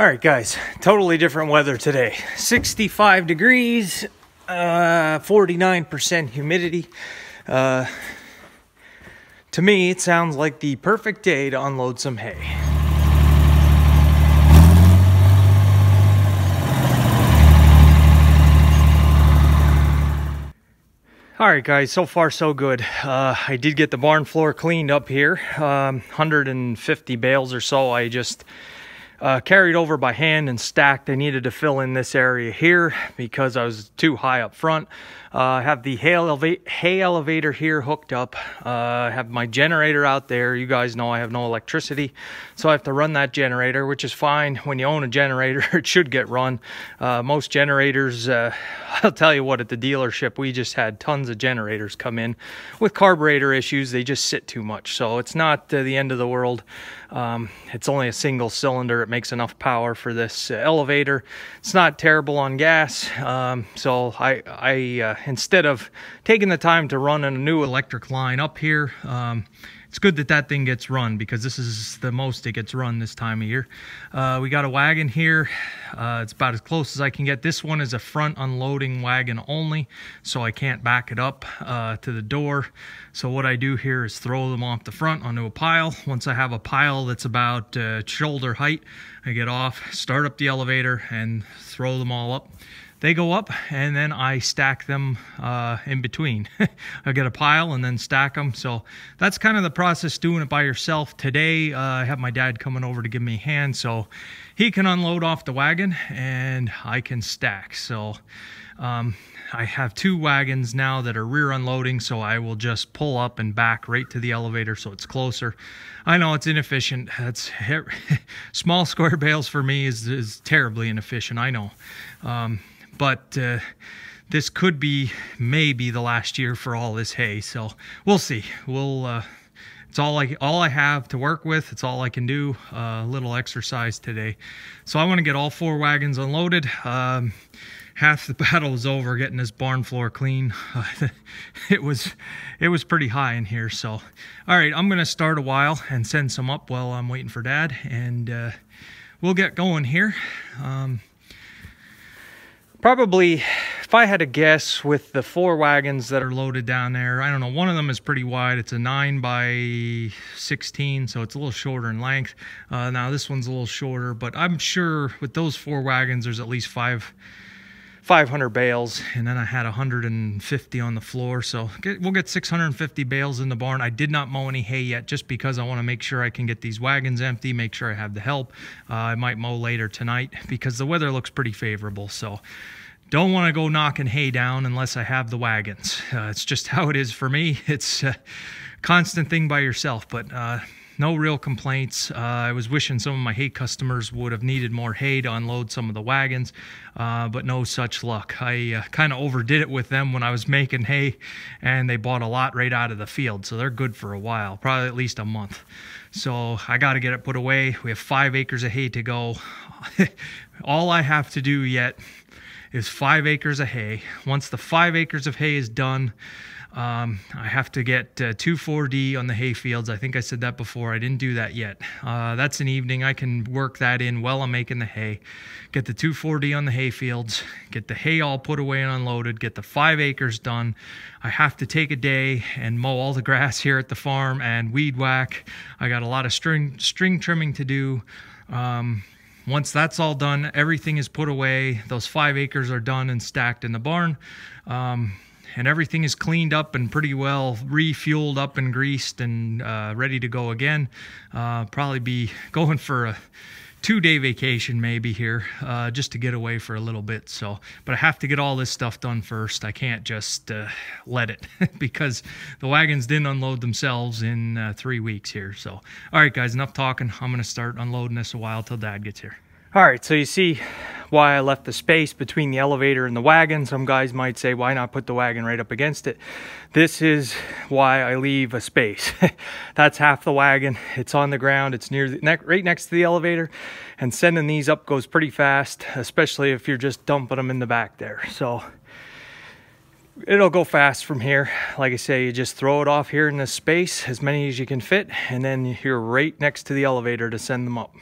All right, guys, totally different weather today. 65 degrees, 49% humidity. To me, it sounds like the perfect day to unload some hay. All right, guys, so far so good. I did get the barn floor cleaned up here. 150 bales or so I just carried over by hand and stacked. I needed to fill in this area here because I was too high up front. I have the hay elevator here hooked up. I have my generator out there. You guys know I have no electricity, so I have to run that generator, which is fine. When you own a generator, it should get run. Most generators, I'll tell you what, at the dealership, we just had tons of generators come in with carburetor issues. They just sit too much, so it's not the end of the world. It's only a single cylinder. It makes enough power for this elevator. It's not terrible on gas, so I instead of taking the time to run a new electric line up here, it's good that that thing gets run because this is the most it gets run this time of year. We got a wagon here. It's about as close as I can get. This one is a front unloading wagon only, so I can't back it up to the door. So what I do here is throw them off the front onto a pile. Once I have a pile that's about shoulder height, I get off, start up the elevator, and throw them all up. They go up, and then I stack them in between. I get a pile and then stack them. So that's kind of the process, doing it by yourself. Today, I have my dad coming over to give me a hand, so he can unload off the wagon and I can stack. So I have two wagons now that are rear unloading, so I will just pull up and back right to the elevator so it's closer. I know it's inefficient. That's small square bales for me is terribly inefficient, I know. But this could be maybe the last year for all this hay, so we'll see. It's all I have to work with. It's all I can do. A little exercise today. So I want to get all four wagons unloaded. Half the battle was over getting this barn floor clean. It was pretty high in here. So all right, I'm gonna start a while and send some up while I'm waiting for Dad, and we'll get going here. Probably, if I had to guess, with the four wagons that are loaded down there, I don't know, one of them is pretty wide. It's a 9 by 16, so it's a little shorter in length. Now this one's a little shorter, but I'm sure with those four wagons, there's at least 500 bales, and then I had 150 on the floor, so we'll get 650 bales in the barn. I did not mow any hay yet, just because I want to make sure I can get these wagons empty, make sure I have the help. I might mow later tonight because the weather looks pretty favorable, so don't want to go knocking hay down unless I have the wagons. It's just how it is for me. It's a constant thing by yourself, but no real complaints. I was wishing some of my hay customers would have needed more hay to unload some of the wagons, but no such luck. I kind of overdid it with them when I was making hay, and they bought a lot right out of the field, so they're good for a while, probably at least a month. So I got to get it put away. We have 5 acres of hay to go. All I have to do yet is 5 acres of hay. Once the 5 acres of hay is done, I have to get 2,4-D on the hay fields. I think I said that before. I didn't do that yet. That's an evening. I can work that in while I'm making the hay. Get the 2,4-D on the hay fields. Get the hay all put away and unloaded. Get the 5 acres done. I have to take a day and mow all the grass here at the farm and weed whack. I got a lot of string trimming to do. Once that's all done, everything is put away. Those 5 acres are done and stacked in the barn. And everything is cleaned up and pretty well refueled up and greased and ready to go again. Probably be going for a 2-day vacation maybe here, just to get away for a little bit. So, but I have to get all this stuff done first. I can't just let it because the wagons didn't unload themselves in 3 weeks here. So, all right, guys, enough talking. I'm gonna start unloading this a while till Dad gets here. All right, so you see why I left the space between the elevator and the wagon. Some guys might say, why not put the wagon right up against it? This is why I leave a space. That's half the wagon. It's on the ground. It's near right next to the elevator. And sending these up goes pretty fast, especially if you're just dumping them in the back there. So it'll go fast from here. Like I say, you just throw it off here in this space, as many as you can fit, and then you're right next to the elevator to send them up.